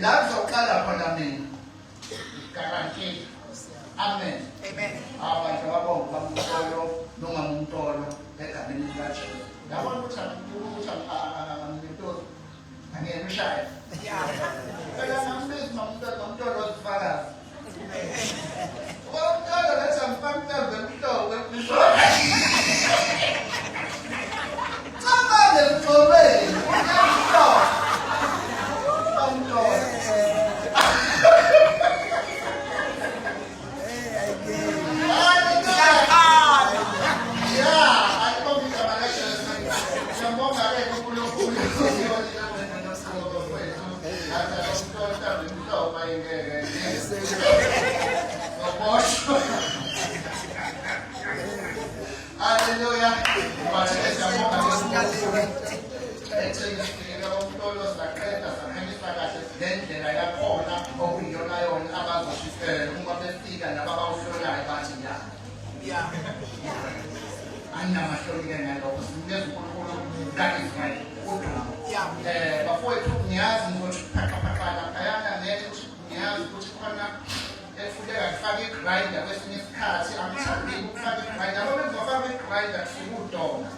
That's guaranteed. Amen. Amen. Abantu ababonga bamtolo noma umtolo egameni likaJesu. Yabona ukuthi angeke ushaya. Phela nambizi nomtolo ozifakazi. Umtolo letha mfamtelo bemhlobo emhlobo. Somebody for me. Hallelujah. Ngendlela yakhona okuyiyona yona abazosifela uma befika nababawuhlolayo bathi ya anamahloni-ke ngalokho simnikeza uNkulunkulu ka-Israyeli udumo bafowethu ngiyazi ukuthi phaqaphaqana phayana ngeke ukuthi ngiyazi ukuthi khona efuneka kufake i-grinder kwesinye isikhathi angithandile ukufaka i-grinder ngoba ngizofaka i-grinder kufika udona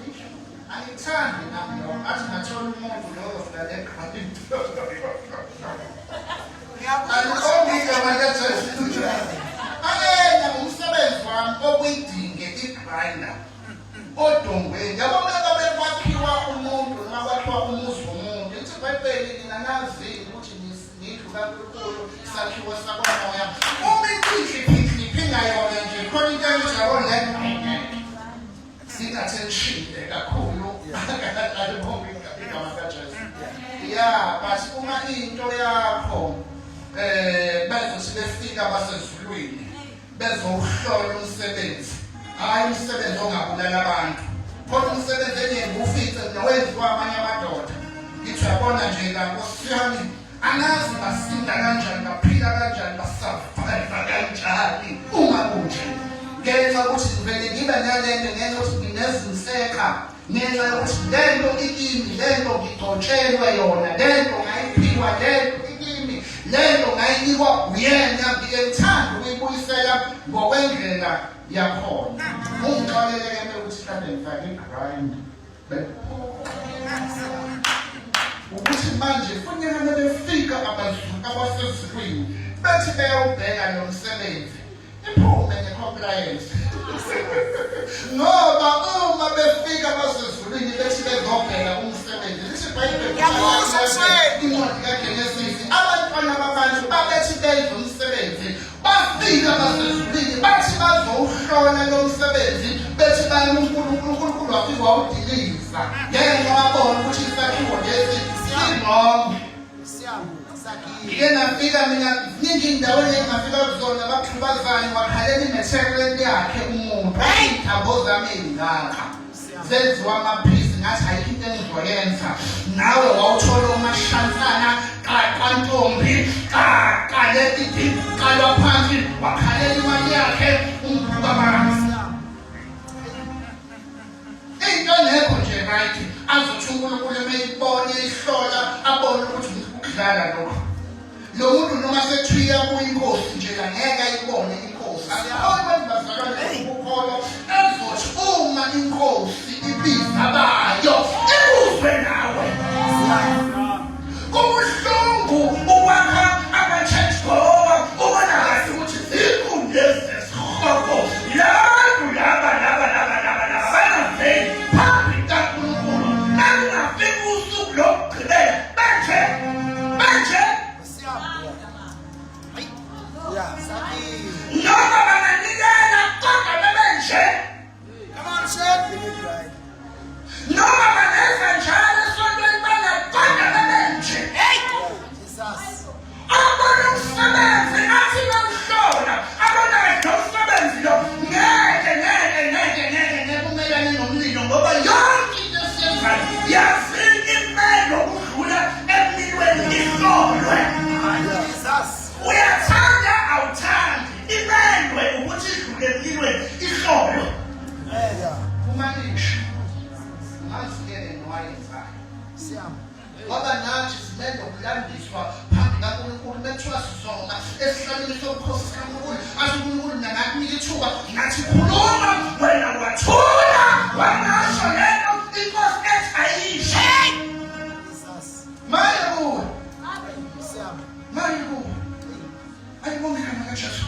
angithandi nami lokho athi ngathola umuntu loyo ofika le-grinder alikhomile makaJesu ayena umsebenzi wami okuyidinge i-grinder odongweni yabona bekwakhiwa umuntu noma kwakhiwa umuzi womuntu ithi iBhayibheli linanazile ukuthi nidlu kaNkulunkulu isakhiwo sakomoya uma iphindiphinda yona nje khona into enjalo singathenshile kakhulu alibonge igama likaJesu basi uma into yakho bezothi befika basezulwini bezohlola umsebenzi hayi umsebenzi ongabulala abantu kodwa umsebenzi eningi ufice nowenziwa amanye amadoda ngithi uyabona nje la Nkosi yami angazi basinda kanjani baphila kanjani basurvive kanjani uma kunje ngenxa yokuthi vele ngibe nalento ngenxa yokuthi nginezinseka ngenxa yokuthi lento ikimi lento ngigcotshelwe yona lento ngayiphiwa lento ikimi lento ngayinikwa uyena ngiyethanda ukuyibuyisela ngokwendlela yakhona ungixoleleke ukuthi mhlawumbe ngifake i-grind ukuthi manje kufanele befika abasezulwini bethi beyawubheka lo msebenzi iphume ne-compliance ngoba uma befika abasezulwini bethi bezobheka umsebenzi lithi iBhayibheli incwadi kaGenesisi abantwana babantu babethi benza umsebenzi bafika abasezulwini bathi bazowuhlola lo msebenzi bethi bayena uNkulunkulu wafika wawudiliza ngenxa wabona ukuthi isakhiwo lesi si-wrong ngike nafika mina ziningi indaweni engafika kuzona abaqhubazane wakhalela i-material yakhe umuntu iy'thabo zami ey'ngaka zenziwa amaphisi ngathi ayikho into engizoyenza nawe wawuthola umashansana kantombi kaletithi kalwa phansi wakhalela imali yakhe umbukabanzi into nekho nje right azothi uNkulunkulu emeyibone ihlola abone ukuthi ukudlala lokho lo muntu noma sethiya kuyinkosi nje angeke ayibone inkosi akubona abantu bazalwane ukukholo ezothi uma inkosi ibiza bayo ibuzwe nawe kubuhlungu ukwakha ama-church goer ubona kahle ukuthi zinkundezi zesihloko laba bangaveli phambi kaNkulunkulu nakungafika usuku lokugqibela banje noma banganikela kodwa bebenje noma bangenza njalo esontweni kodwa bebenje abona umsebenzi athi bawuhlola abona kahle umsebenzi lo ngeke umelane nomlilo ngoba yonke into esiyenzayo yafika imelo ukudlula emlilweni ihlolwe uyathanda awuthandi imendwe ukuthi idlule emlilweni ihlolwe umalisha ungazi-ke nowayenzayo ngoba nathi simele ukulandiswa phambi kaNkulunkulu bethiwa sizona esihlalweni sobukhosi sikaNkulunkulu athi uNkulunkulu nangakunika ithuba ngathi khuluma wena wathula wangasho lento inkosi ethi ayisho manje kuwe ayibonge igama likaJesu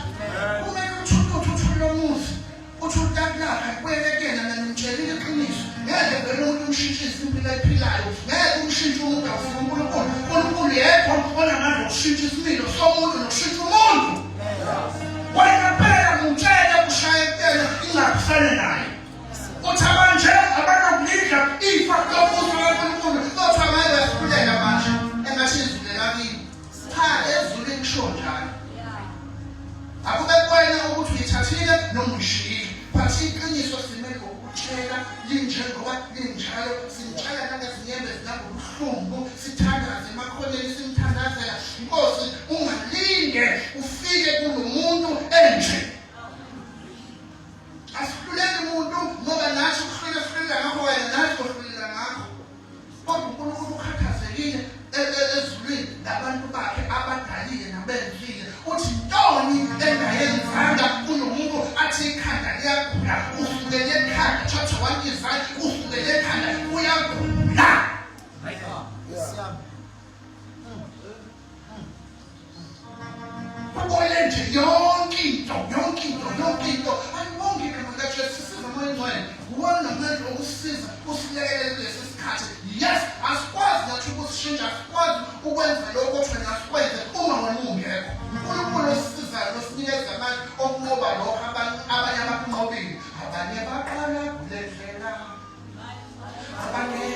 kumele uthule umuzi uthi utakulapha kwelekena nanimtshelile iqiniso ngeke vele umuntu umshintshise impilo ayiphilayo ngeke umshintshe umuntu awufuna uNkulunkulu yedwa onamandla okushintsha isimilo somuntu nokushintsha umuntu wena phela mutshele ushayekela ingakufane naye uthi abanje abanokulidla ifa lobuso kaNkulunkulu kodwa amaye bayasipulela manje engathi izulu lakini cha ezulu ekusho njalo akube kwena ukuthi uyithathile noma uyishiyile phathi iqiniso simele ukutshela linjengoba linjalo simtshela nangezinyembe zinangobuhlungu sithandaze emakhoneni simthandazela Nkosi ungalinde ufike kulomuntu enje asihlulele umuntu ngoba nathi ukuhlulela ngakho wena nathi uhlulela ngakho kodwa uNkulunkulu ukhathazekile ezulwini labantu bakhe abadalile nabenzile uthi ntoni engayenzanga kunomuntu athi ikhanda liyagula usukele ekhanda chapter 1 Isaiah usukele ekhanda uyagula ubone nje yonke into ayibonge igama likaJesu sisiza moya ngcwele wona manje ukusiza usilekelele lesi sikhathi yes asikwazi nathi ukusishintsha asikwazi ukwenza lokho thina asikwenze uma wena ungekho uNkulunkulu osisizayo osinikeza amandla okunqoba lokho abanye abakunqobile abanye baqala kulendlela abanye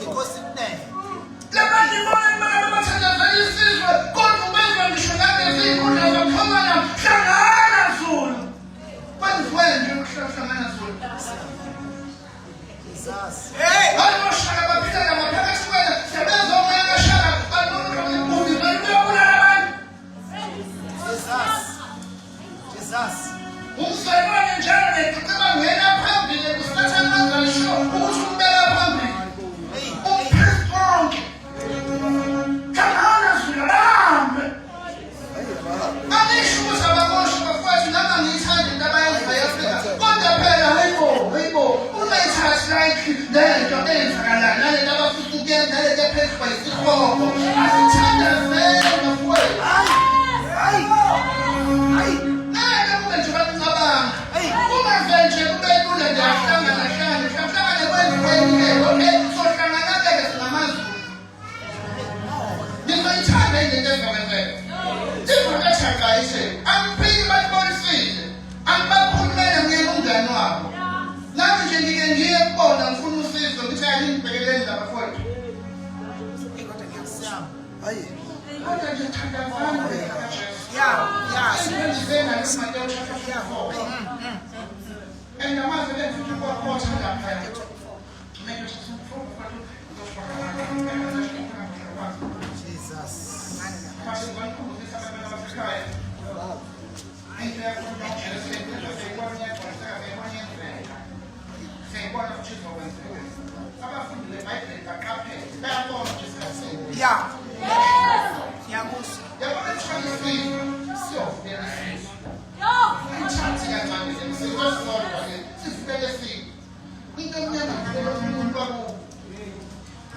Inkosi Siyasebenza bafowethu. Hayi. Kodwa nje thandazana bekaJesu. Yeah. Sibenzisena leMateyu chapter 4. And namaze lefuthi kwakhotha lapha. Matthew chapter 4 Jesus. Pastor Banku this abana basekhaya. Into yakho Jesu into seyibona seyibona futhi izokwenza. Abafundi beBhayibheli baqaphele bayabona Jesu kaSekhaya. Yeah. Yabusa. Yabona tshayisile siyovela isizwe. Ichathi kancane sesizosonda ke sisibele sini. Into emnyama ngibona umuntu wabo.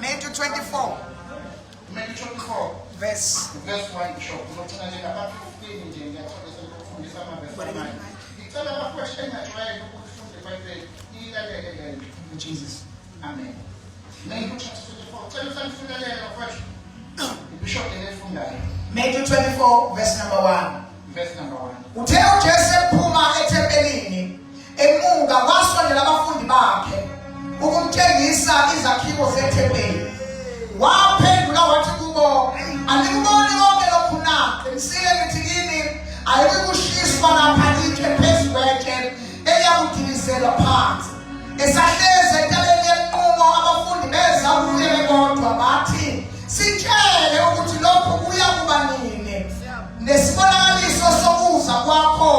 Matthew 24. Matthew 24 verse 1 show. Uzothina nje ngabantu 15 nje ngiyathola ukufundisa amavesi amanye. Ngicela abafowethu engajwayele ukufunde eBhayibheli ilalele lento. Jesus. Amen. Matthew 24 cela usanifundele bafowethu. Ibishop elefundayo. Matthew 24 verse number 1. Verse number 1. Uthe uJesu ephuma ethempelini emuka wasondela abafundi bakhe ukumtshengisa izakhiwo zethempeli. Waphendula wathi kubo, alikuboni konke lokhu na? Qinisile ngithi kini ayikushiswa lapha itshe phezu kwetshe eliyakudilizelwa phansi. Esahleze entabeni yenqumo abafundi beza kuye bebodwa bathi, sitshele ukuthi lokhu kuya kuba nini. Nesibonakaliso sokuza kwakho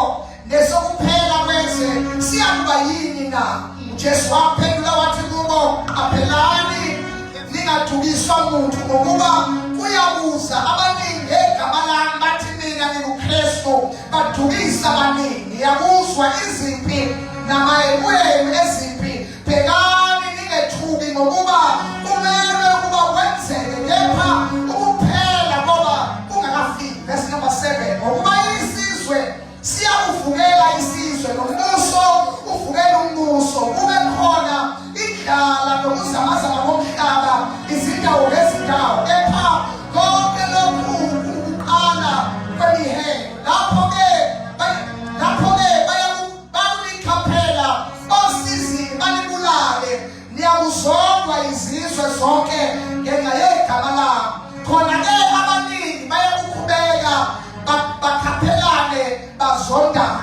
nesokuphela kweze siyakuba yini na? uJesu waphendula wathi kubo, aphelani ningathukiswa muntu ngokuba kuyabuza abaningi ngegama lami bathi mina nginguKristu bathukisa abaningi. Yakuzwa iziphi namayekweni eziphi. Bhekani ningethuki ngokuba kumele ukuba kwenzeke kepha ukuphela ngoba kungakafiki. Verse number 7. Ngokuba isizwe siyakuvukela isizwe nombuso uvukela umbuso kube khona indlala nokuzamazama komhlaba izindawo ngezindawo. Kepha konke lokhu ukuqala kwemihelo lapho-ke bakulikhaphela osizi balibulale. Niyakuzondwa izizwe zonke ngenxa yegama lami. Khona-ke abaningi bayakukhubeka bakhaphelane bazondane.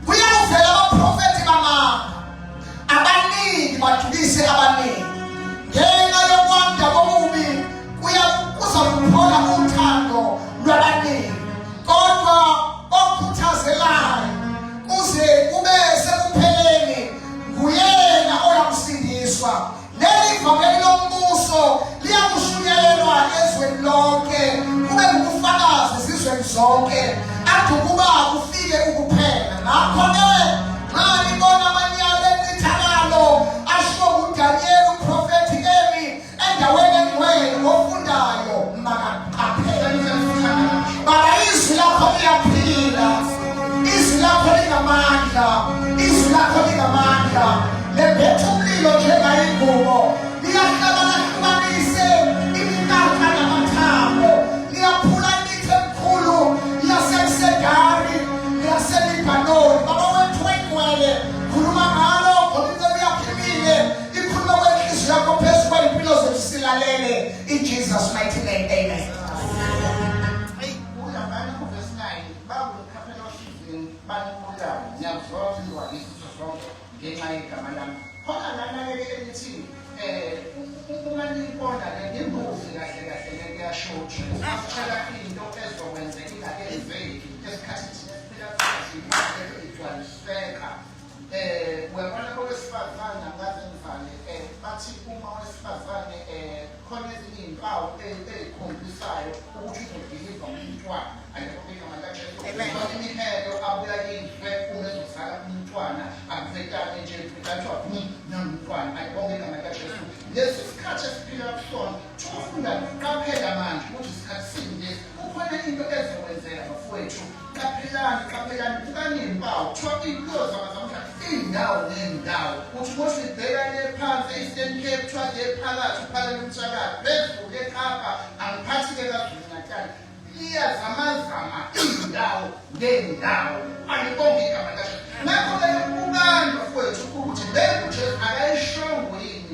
Kuyakuvela abaprofethi bamanga abaningi bathukise abaningi. Ngenxa yokwanda kobubi kuzakuphola uthando lwabaningi. Kodwa okhuthazelayo kuze kube sekupheleni nguyena oyakusindiswa. Leli vangeli lombuso liyakushunyelelwa ezweni lonke kube ngubufakazi ezizweni zonke ade ukuba kufike ukuphela. Ngakho-ke nxa libona amanyala encithakalo asho kuDaniel uprofethi emi endaweni engcwele ofundayo makaqaphele. Baba izwi lakho liyaphila, izwi lakho linamandla, izwi lakho linamandla. Lebetha umlilo njengayingubo, liyahlabahlukanise imikakha namathambo, liyaphula imithi emkhulu yasemsedari yaselibanoni. Baba wethu wengcwele khuluma ngalo ngoba into liyaphilile ikhuluma kwenhliziyo yakho phezu kwempilo zethu silalele. In Jesus' mighty name, amen. Uyabona kuverse 9 bakukhaphela osizini banibulala. Ngiyazozwa isizo sonke ngenxa yegama lami. Khona lana-ke elithi uma niyibona le imbuzi kahle kahle kuyashotsha. Asitshela into ezokwenzeka ingakenzeki esikhathini siphila kuzo igcwaliseka. Uyabona kowesifazane angaze ngivale bathi uma owesifazane khona ezinye iy'mpawu ey'khombisayo ukuthi uzodiliva umntwana. Ayikho makaJesu. Imihelo abuya yizwe uma ezozala umntwana akuvekane nje kuthiwa nomntwana. Ayikho makaJesu. Lesi sikhathi esiphila kusona ufunda qaphela manje ukuthi isikhathi sini kukhona into ezokwenzeka bafowethu. Qaphelani kukanempawu kuthiwa iy'mpilo zamazamhla iy'ndawo ney'ndawo. Uthi ukuthi libheka le phansi e-Eastern Cape kuthiwa le phakathi uphalela umsakazi phezulu eKapa angiphathi-ke kaZulu-Natal. Liyazamazama iy'ndawo ney'ndawo. Alibonge igama likaJesu. Ngakho-ke ukubani bafowethu ukuthi le Jesu akayishongo yini.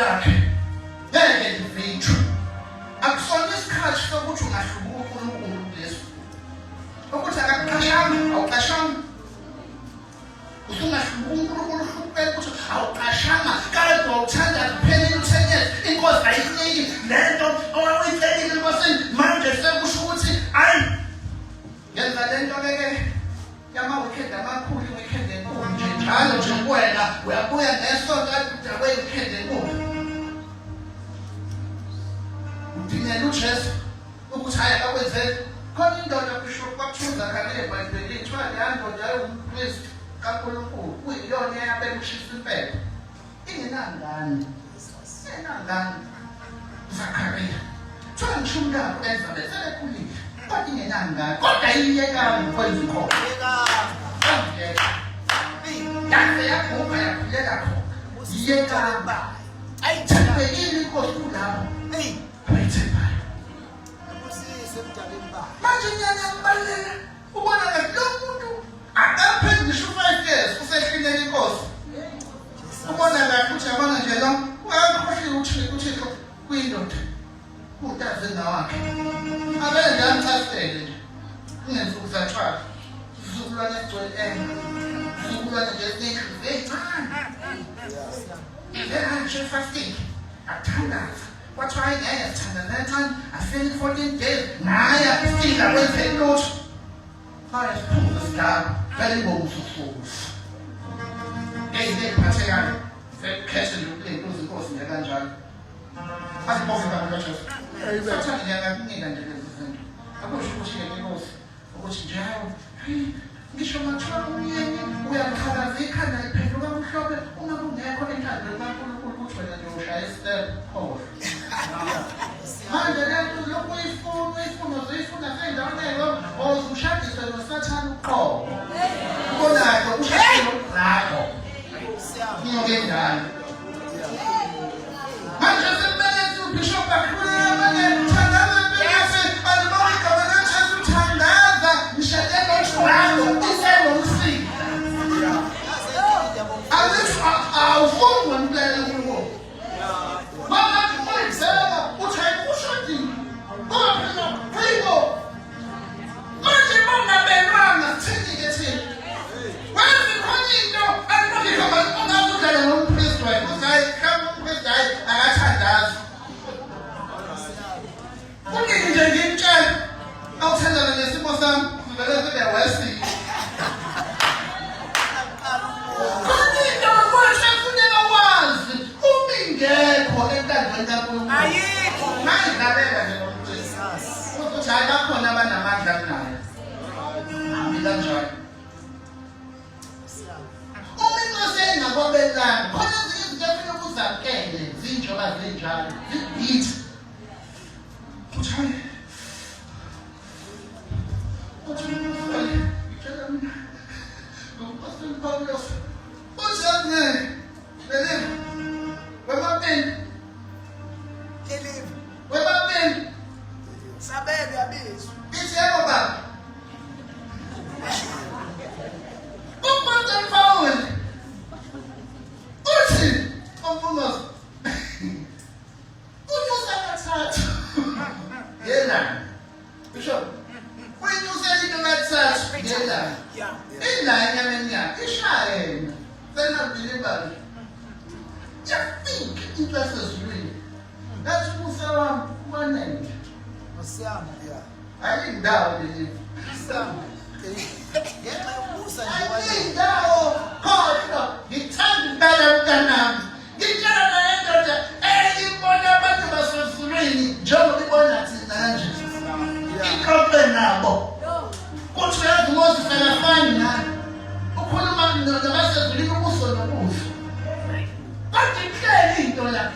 lakhe ngeke livinjwe. Akusona isikhathi sokuthi ungahlubuka uNkulunkulu kuleso. Ukuthi akakuqashanga, awuqashanga. Usungahlubuka uNkulunkulu uhluphe ukuthi awuqashanga, kade wawuthanda kuphela uthengele inkosi ayiniki lento owayithelile enkosini manje sekusho ukuthi ayi yenza lento ke yama-weekend amakhulu i-weekend enkulu nje njalo nje kuwena uyabuya nesonto kade we-weekend enkulu udingela uJesu ukuthi hayi akakwenzeli khona indoda kusho kwakuthuza khane eBhayibhelini kuthiwa leya ndoda yayingumpristi kaNkulunkulu kuyiyona eyabeka ushisa impepho ingenangane Zachariah kuthiwa ngisho umntako Elizabeth selekhulile kodwa ingenangane kodwa iyiyekanga ukwenza ikhona yaze yaguga yakhulela khona iyekanga ayithembekile inkosi kulabo ayithembayo manje ngiyakubaleka ubona ngathi lo muntu akapheli ngisho 5 years usehlile inkosi ubona ngathi uthi yabona nje lo uyakhohliwe uthixo kuyindoda utazenza wakhe abele ndiyamchasele nje kungensuku zathwala isizukulwane egcwele isizukulwane nje ezinhle nje fasting athandaza kwathiwa ngeke sithanda nencane afike 14 days naye afika kwenze lutho hayi siphuza sidala vele ngokusufuza ngeke sekhethe nje ukulentuza inkosi nje kanjalo asibonge abantu baJesu sathanda ngiyakunika nje lezi zinto akusho ukuthi inkosi ukuthi njalo ngisho mathiwa umyeni uyamkhalaza ikhanda liphenduka mhlophe uma kungekho entando kaNkulunkulu ukuthi wena nje ushaya istep khohle manje lento lokhu uyifuna seyindaweni eyodwa owushadiswe noSathane uqobo ubonakho ushadiswe nakho ngiyokendana manje sebenza uBishop akhuluma manje thandaza bese alibonga bona Jesu thandaza nishade noshwalo isebomsika alithi awufungwe mntwana kuwo mama kumenzela uthi ayikushadile ngoba phela phiko manje mama benwanga thini ke thini wenza khona into alibonga bona ungazudlala nompriest wakhe uzayi khamba umpriest hayi akathandazi kunini nje ngimtshela awuthandana nesimo sami vele sibe wesi ngekho entandweni kaNkulunkulu ayikho mayidlalela nje ngoMkristu ukuthi hayi bakhona abanamandla kunayo ambi kanjalo uma inkosi engakwabelani khona ezinye izinto efuna ukuzamkele zinjengoba zinjalo zibhithi ukuthi hayi ngitshela mina ngoPastor Paulos uzane belele Webapeni sabebe abizo isiyabo baba uPastor Paul uthi umfumozo umusakathathu yena Bishop uyuseli ngathathu yena ilanya yeminyaka ishayena sena bilibali yafika inhlasa ezulwini ngathi umusa wami umanenge osiyama ayindawo leli osiyama ngenxa yokubusa nje ayindawo kodwa ngithanda impela mntanami ngitshela naye ndoda eyibona abantu basezulwini njengoba ibona thina kanje ixoxe nabo kuthi uyazi Moses akafani nani ukhuluma nabasezulwini ubuso nobuso kanti kuhleli into la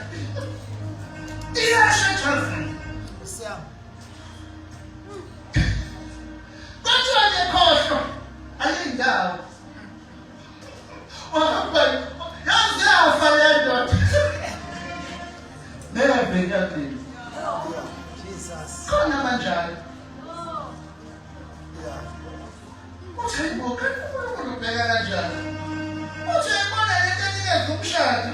iyashetshaza osiyama kuthiwa ngekhohlwa ayindawo wahamba yazi yafa le ndoda nevekadini khona manjalo uthi hayibo kanti uNkulunkulu ubheka kanjani uthi yibona lento enikeza umshado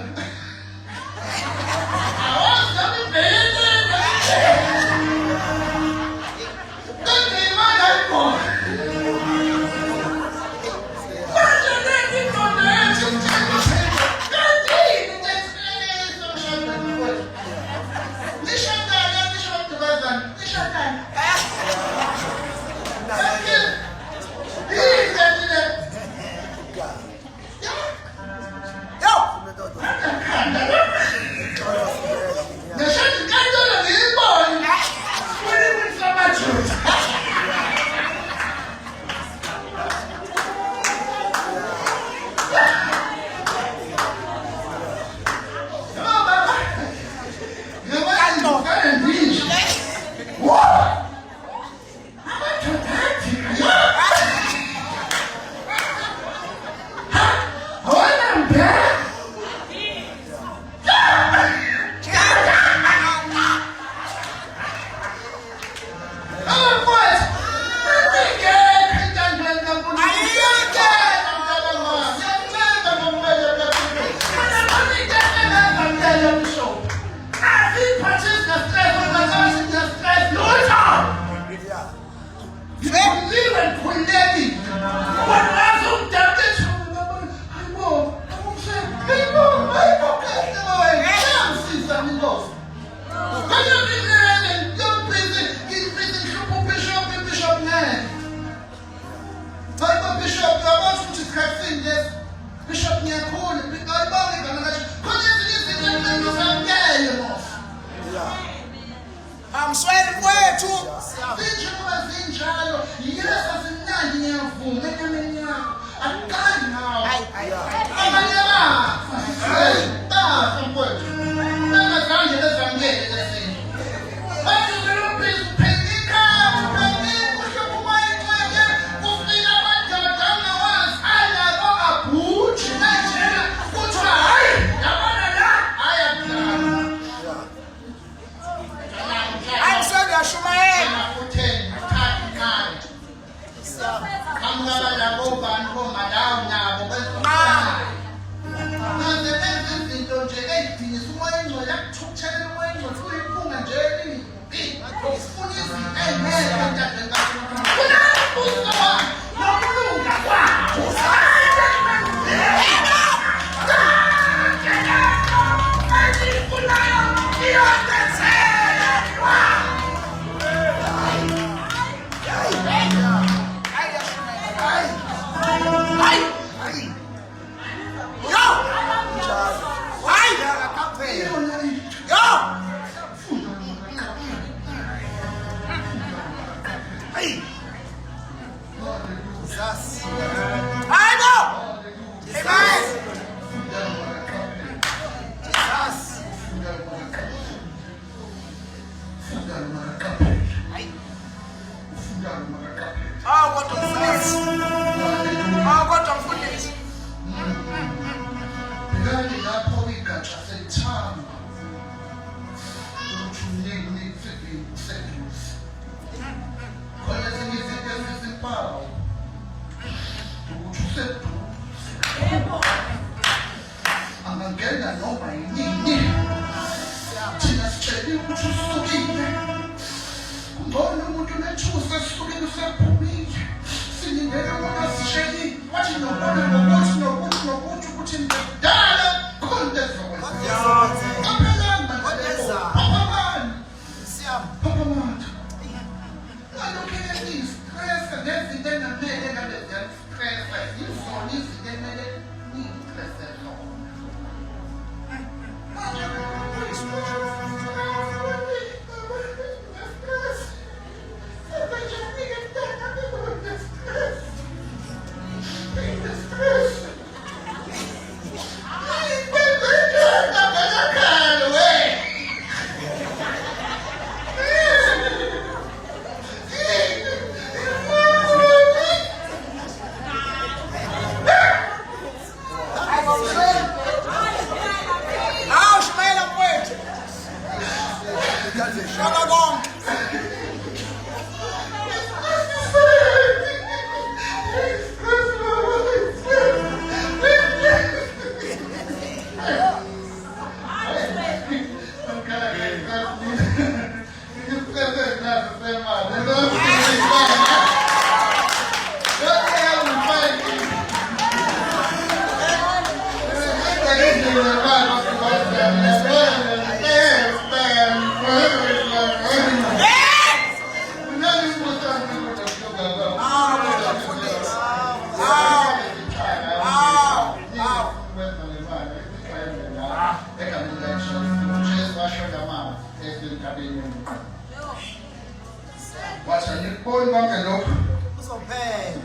wathi angikuboni konke lokho Uzophela.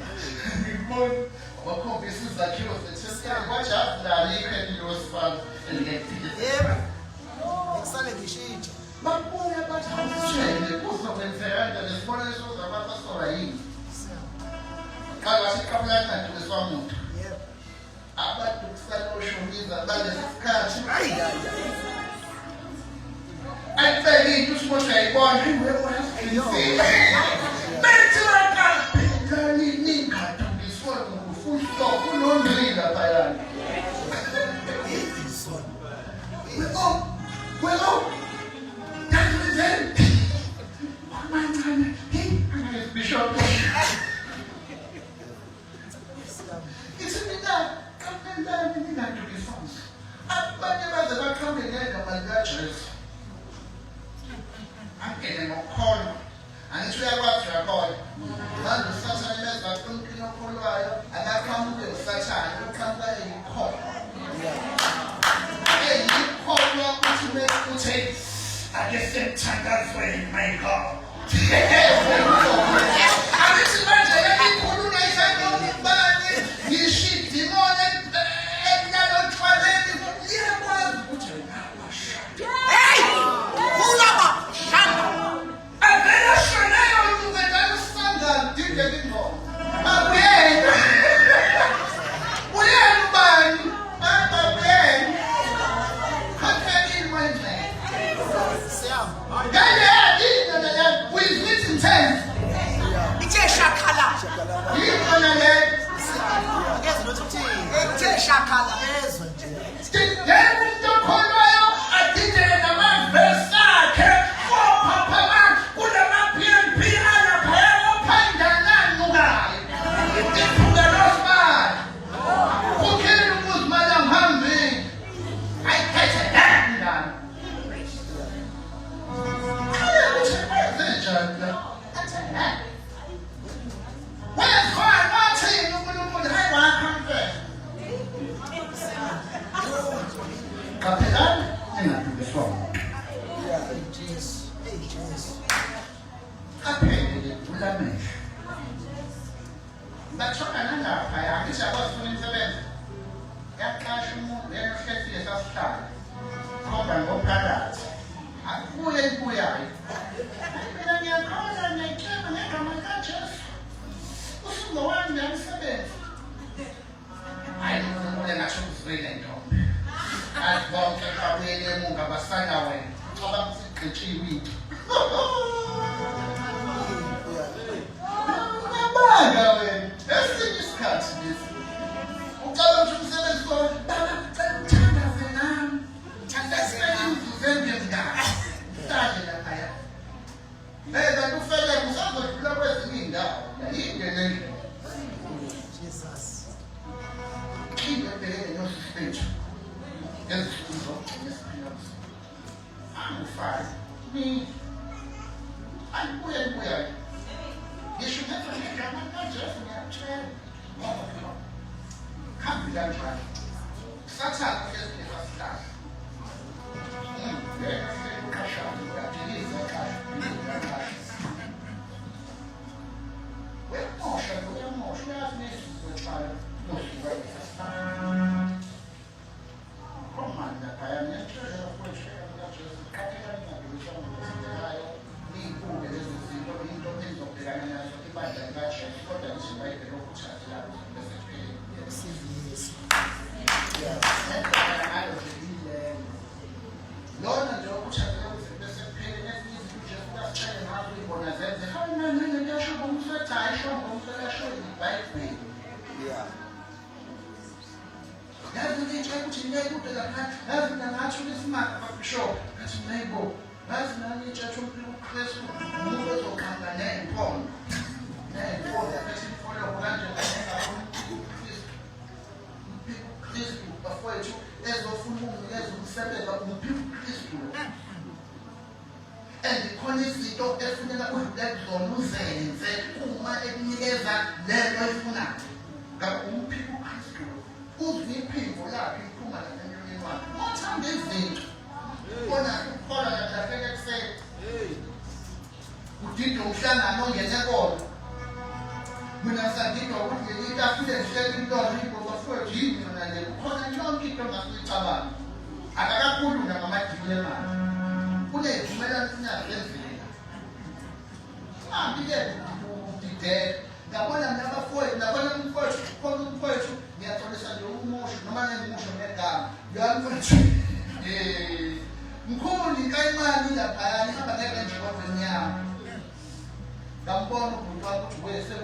ngikuboni wakhombisa izakhiwo zethempeli kwathi avulala ikheli losifana elingekufika Yebo. Ngisale ngishintsha. babuya bathi awusitshele kuzokwenzeka kanjani lesibonelo sozabapasola yini qala wathi qabulani naduliswa muntu Yebo. abantu kusaloshoniza balesi sikhathi ayibheke into usimoshi ayibona bethi bakaphelani ningaduliswa ngufuso kunondrila phayana well, that's the Bishop. It's a bit that come down and not to be found. But never the come again of my church. I'm getting a call, and it's where I got your call. Man, the Satan is not looking up for a while, and I come with Satan, you come by and call. Hey, you call up to make you take. I guess that time that's where you may go. I wish you might have any cool nights I know the body. You shit, demon, and not toilet. Yeah, well, Hey! Kulaba! Shanda! I better show you that I was standing. Did you get involved? Again. Well, man. Again. How can you mind that? With written terms. Ithe shakala. You gonna let Ngeze nothi uthini? Ithe shakala ezwe nje. the devil to Colorado. I did it in the man Versace. For Papa Man. Put a man PNP and a pair of Pandanan Mugai. It put the lost man. Who killed was Madam Hamby? I catch a damn man. Where's my Martin? I want to Capellan, and I do this one. Hey Jesus. Hey Jesus. I paid it to the man. But so I wish I was doing the best. That cash move, then set this aside. Come and go paradise. I pull and pull out. I'm going to call and I came and I come and catch us. What's the one young seven? I don't know what I should say. I've gone to Kabele Munga Basana way. I'm sick week. Let's see this cut. Tell them to say let's go. Jesus. Keep it there in your suspension. I'm fine. Me. I'm weird. You should never make a man just me a chair. Can't be done right. That's how it is first time. Cash out. Well, more sure. That's me. We'll try to look right first time. Come on, that I am not sure of which I am not just cutting and division of the high. Me, who is the into things of the Rana, so if I can catch it, for them to make the local chat, that was the message. Lord, and the local chat, that was the message. Next week, you just left checking how we want to say, how many national homes are tied, homes that are showing the bike way. Yeah. Lazima nichache nego tena lazima naacho nisema show lazima nego lazima nichache Kristo Mungu tokanga naye mpono naye mpono wakati mpono kulanja Kristo bafua yetu ezo fumu ezo msebenza kumpiku Kristo and khona izinto efuneka uzona uzenze uma ekunikeza lento efuna ngakumpiku Kristo uziphimbo lapho iphuma emnyameni wakhe uthanda izinto bona ukholwa kahle kuseni kudinga umhlangano ongene kona. Mina ngisandidwa ukuthi leli tafule lihleli intwana ibhofafowethu yini yona le kukhona yonke into ongasuyicabanga. Akakakhuluma ngamadili emali. Kunezivumelwano esingazenzela. Singahambi-ke udideka. Ngabona mina abafowethu, ngabona umfowethu, khona umfowethu, ngiyaxolisa nje umusho noma nengimusho ngegama. Uyamfowethu. Mkhulu inkayimani laphayana ihamba ngeke nje kodwenyama. Ngambona ubhuti wakho ukuthi wese